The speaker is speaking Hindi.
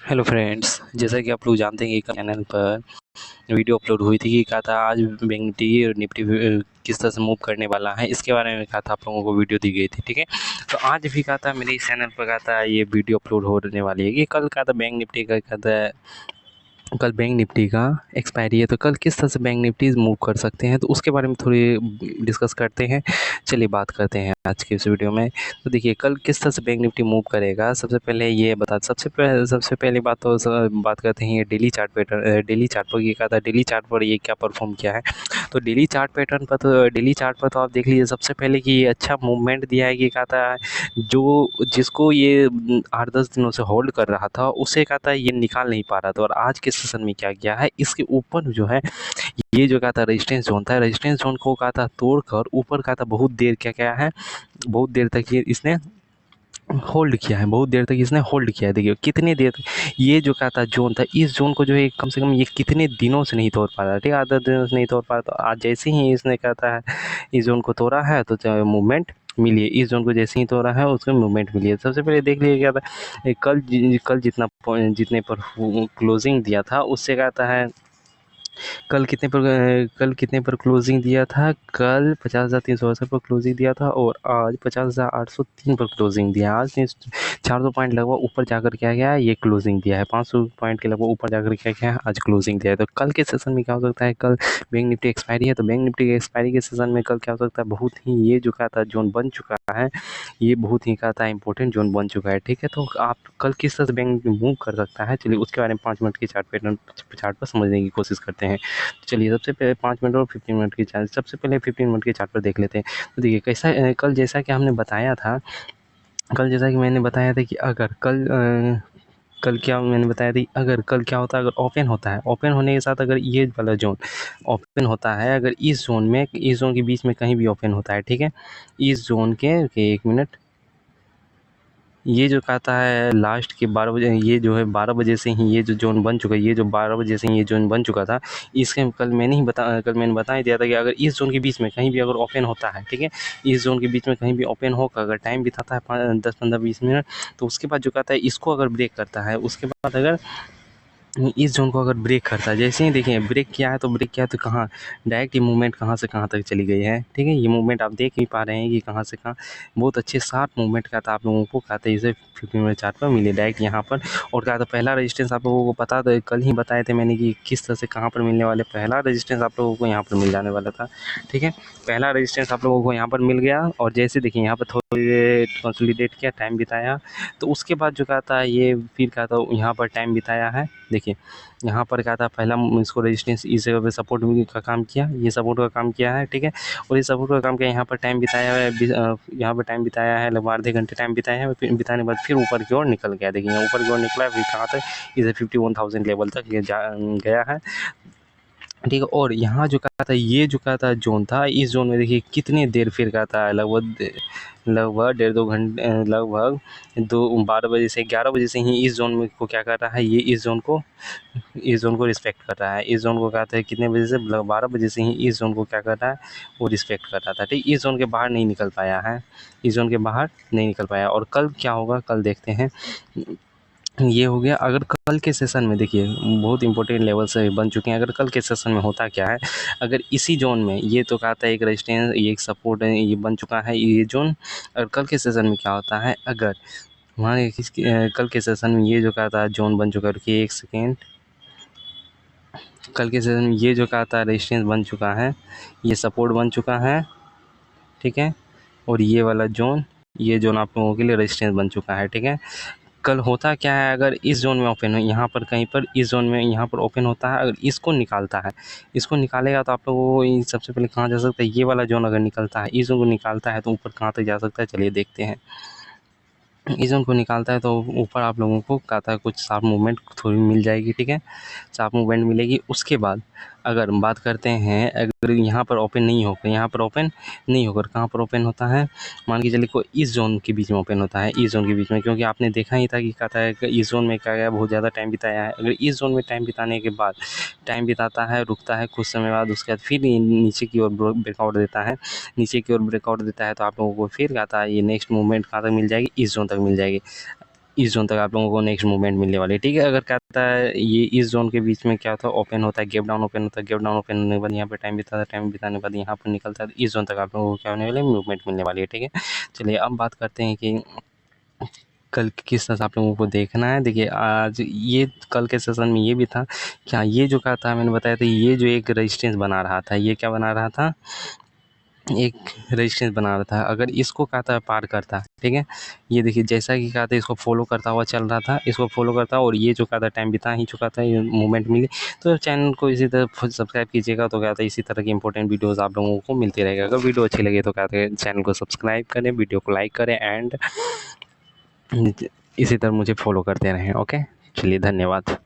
हेलो फ्रेंड्स, जैसा कि आप लोग जानते हैं कि चैनल पर वीडियो अपलोड हुई थी कि कहा था आज बैंक निफ्टी और निफ्टी किस तरह से मूव करने वाला है, इसके बारे में कहा था आप लोगों को वीडियो दी गई थी। ठीक है, तो आज भी कहा था मेरे इस चैनल पर कहा था ये वीडियो अपलोड होने वाली है कि कल कहा था बैंक निफ्टी का कहा था कल बैंक निफ्टी का एक्सपायरी है, तो कल किस तरह से बैंक निफ्टी मूव कर सकते हैं, तो उसके बारे में थोड़ी डिस्कस करते हैं। चलिए बात करते हैं आज की इस वीडियो में। तो देखिए कल किस तरह से बैंक निफ्टी मूव करेगा, सबसे पहले ये बता सबसे पहली बात तो बात करते हैं ये daily chart pattern. Daily chart पर ये कहा था, डेली चार्ट पर ये क्या परफॉर्म किया है। तो डेली चार्ट पैटर्न पर तो डेली चार्ट पर तो आप देख लीजिए सबसे पहले कि ये अच्छा मूवमेंट दिया है कि कहा था जो जिसको ये 8-10 दिनों से होल्ड कर रहा था उसे कहा था ये निकाल नहीं पा रहा था, और आज के सेशन में क्या किया है इसके ऊपर जो है ये जो कहा था रेजिस्टेंस जोन था, रेजिस्टेंस जोन को कहा था तोड़कर ऊपर कहा था बहुत देर क्या है, बहुत देर तक ये इसने होल्ड किया है, बहुत देर तक इसने होल्ड किया है। देखिए कितने देर तक ये जो कहा था जोन था, इस जोन को जो है कम से कम ये कितने दिनों से नहीं तोड़ पा रहा, ठीक है, 8 दिनों से नहीं तोड़ पा रहा। तो आज जैसे ही इसने कहता है इस जोन को तोड़ा है तो मूवमेंट मिली है, इस जोन को जैसे ही तोड़ा है उसको मूवमेंट मिली है। सबसे पहले देख लीजिए क्या था कल जितने पर क्लोजिंग दिया था उससे कहता है कल कितने पर क्लोजिंग दिया था, कल 50,368 पर क्लोजिंग दिया था और आज 50,803 पर क्लोजिंग दिया। आज ने 400 पॉइंट लगभग ऊपर जाकर क्या गया ये क्लोजिंग दिया है, 500 पॉइंट के लगभग ऊपर जाकर क्या गया आज क्लोजिंग दिया है। तो कल के सेशन में क्या हो सकता है, कल बैंक निफ्टी एक्सपायरी है, तो बैंक निफ्टी के एक्सपायरी के सेशन में कल क्या हो सकता है, बहुत ही ये जो कहा था जोन बन चुका है, ये बहुत ही कहा था इंपॉर्टेंट जोन बन चुका है। ठीक है, तो आप कल किस तरह से बैंक मूव कर सकता है, चलिए उसके बारे में 5 मिनट की चार्ट पर समझने की कोशिश करते हैं। चलिए सबसे पहले 5 मिनट और 15 मिनट की चार्ट, सबसे पहले 15 मिनट के चार्ट पर देख लेते हैं। तो देखिए कैसा कल जैसा कि हमने बताया था, कल जैसा कि मैंने बताया था कि अगर कल क्या मैंने बताया था, अगर कल क्या होता है, अगर ओपन होता है, ओपन होने के साथ अगर ये वाला जोन ओपन होता है, अगर इस जोन के बीच में कहीं भी ओपन होता है, ठीक है, इस जोन के 1 मिनट, ये जो कहता है लास्ट के 12 बजे, ये जो है 12 बजे से ही ये जो जोन बन चुका है, ये जो 12 बजे से ही ये जोन बन चुका था, इसके कल मैंने बता ही दिया था कि अगर इस जोन के बीच में कहीं भी अगर ओपन होता है, ठीक है, इस जोन के बीच में कहीं भी ओपन होकर अगर टाइम बिताता है 10-15-20 मिनट, तो उसके बाद जो कहता है इसको अगर ब्रेक करता है, उसके बाद अगर इस जोन को अगर ब्रेक करता है, जैसे ही देखिए ब्रेक किया है तो कहाँ डायरेक्ट ये मूवमेंट कहाँ से कहाँ तक चली गई है। ठीक है, ये मूवमेंट आप देख ही पा रहे हैं कि कहाँ से कहाँ बहुत अच्छे शार्प मूवमेंट का था, आप लोगों को कहा था इसे 15 मिनट चार्ट पर मिले डायरेक्ट यहाँ पर। और कहा था पहला रेजिस्टेंस आप लोगों को पता था, कल ही बताए थे मैंने कि किस तरह से कहाँ पर मिलने वाले, पहला रेजिस्टेंस आप लोगों को यहाँ पर मिल जाने वाला था। ठीक है, पहला रेजिस्टेंस आप लोगों को यहाँ पर मिल गया, और जैसे देखिए यहाँ पर थोड़ी देर कंसोलिडेट किया, टाइम बिताया, तो उसके बाद जो कहा था ये फिर कहा था यहाँ पर टाइम बिताया है। देखिए यहाँ पर क्या था, पहला इसको रेजिस्टेंस इस जगह पे सपोर्ट का काम किया, ये सपोर्ट का काम किया है। ठीक है, और ये सपोर्ट का काम किया, यहाँ पर टाइम बिताया है, यहाँ पर टाइम बिताया है लगभग आधे घंटे टाइम बिताया है, फिर बिताने के बाद फिर ऊपर की ओर निकल गया। देखिए यहाँ ऊपर की ओर निकला, फिर कहाँ तक इसे 51,000 लेवल तक ये गया है। ठीक है, और यहाँ जो कहा था ये जो कहा था जोन था, इस जोन में देखिए कितने देर फिर कहा था, लगभग 1.5-2 घंटे, लगभग 12 बजे से 11 बजे से ही इस जोन में को क्या कर रहा है, ये इस जोन को रिस्पेक्ट कर रहा है। इस जोन को कहते हैं कितने बजे से, 12 बजे से ही इस जोन को क्या कर रहा है, वो रिस्पेक्ट कर रहा था। ठीक, इस जोन के बाहर नहीं निकल पाया है, इस जोन के बाहर नहीं निकल पाया। और कल क्या होगा, कल देखते हैं। ये हो गया, अगर कल के सेशन में देखिए बहुत इंपॉर्टेंट लेवल से बन चुके हैं। अगर कल के सेशन में होता क्या है, अगर इसी जोन में ये तो कहता है एक रेजिस्टेंस, ये एक सपोर्ट है, ये बन चुका है ये जोन। अगर कल के सेशन में क्या होता है, अगर वहाँ कल के सेशन में ये जो कहता है जोन बन चुका है, रुकिए 1 सेकेंड, कल के सेशन में ये जो कहता है रेजिस्टेंस बन चुका है, ये सपोर्ट बन चुका है। ठीक है, और ये वाला जोन, ये जोन आप लोगों के लिए रेजिस्टेंस बन चुका है। ठीक है, कल होता क्या है, अगर इस जोन में ओपन हो, यहाँ पर कहीं पर इस जोन में यहाँ पर ओपन होता है, अगर इसको निकालता है, इसको निकालेगा तो आप लोगों को सबसे पहले कहाँ जा सकता है, ये वाला जोन अगर निकलता है, इस जोन को निकालता है तो ऊपर कहाँ तक जा सकता है, चलिए देखते हैं। इस जोन को निकालता है तो ऊपर आप लोगों को कहता है कुछ शार्प मूवमेंट थोड़ी मिल जाएगी। ठीक है, शार्प मूवमेंट मिलेगी। उसके बाद अगर बात करते हैं, अगर यहाँ पर ओपन नहीं होकर, यहाँ पर ओपन नहीं होकर कहाँ पर ओपन होता है, मान के चलिए कोई इस जोन के बीच में ओपन होता है, इस जोन के बीच में, क्योंकि आपने देखा ही था कि कहता है कि इस जोन में क्या गया, बहुत ज़्यादा टाइम बिताया है। अगर इस जोन में टाइम बिताने के बाद टाइम बिताता है, रुकता है कुछ समय बाद, उसके बाद फिर नीचे की ओर ब्रेकआउट देता है, नीचे की ओर ब्रेकआउट देता है, तो आप लोगों को फिर कहता है ये नेक्स्ट मूवमेंट कहाँ तक मिल जाएगी, इस जोन तक मिल जाएगी। इस जोन तक आप लोगों को नेक्स्ट मूवमेंट मिलने वाली है, ठीक है। अगर क्या होता है ये इस जोन के बीच में क्या होता है, ओपन होता है, गैप डाउन ओपन होता है, गैप डाउन ओपन होने के बाद यहाँ पे टाइम बिताता है, टाइम बिताने के बाद यहाँ पर निकलता है, तो इस जोन तक आप लोगों को क्या होने वाला है, मूवमेंट मिलने वाली है, ठीक है। चलिए अब बात करते हैं कि कल किस तरह से आप लोगों को देखना है। देखिए आज ये कल के सेशन में ये भी था, क्या ये जो कहा था मैंने बताया था, ये जो एक रेजिस्टेंस बना रहा था, ये क्या बना रहा था, एक रेजिस्टेंस बना रहा था। अगर इसको कहा था पार करता, ठीक है, ये देखिए जैसा कि कहा था इसको फॉलो करता हुआ चल रहा था, इसको फॉलो करता, और ये जो कहा था टाइम बिता ही चुका था, ये मूवमेंट मिली। तो चैनल को इसी तरह सब्सक्राइब कीजिएगा, तो क्या था इसी तरह की इंपॉर्टेंट वीडियोस आप लोगों को मिलती रहेगा। अगर वीडियो अच्छी लगे तो क्या था चैनल को सब्सक्राइब करें, वीडियो को लाइक करें, एंड इसी तरह मुझे फॉलो करते रहें। ओके, चलिए धन्यवाद।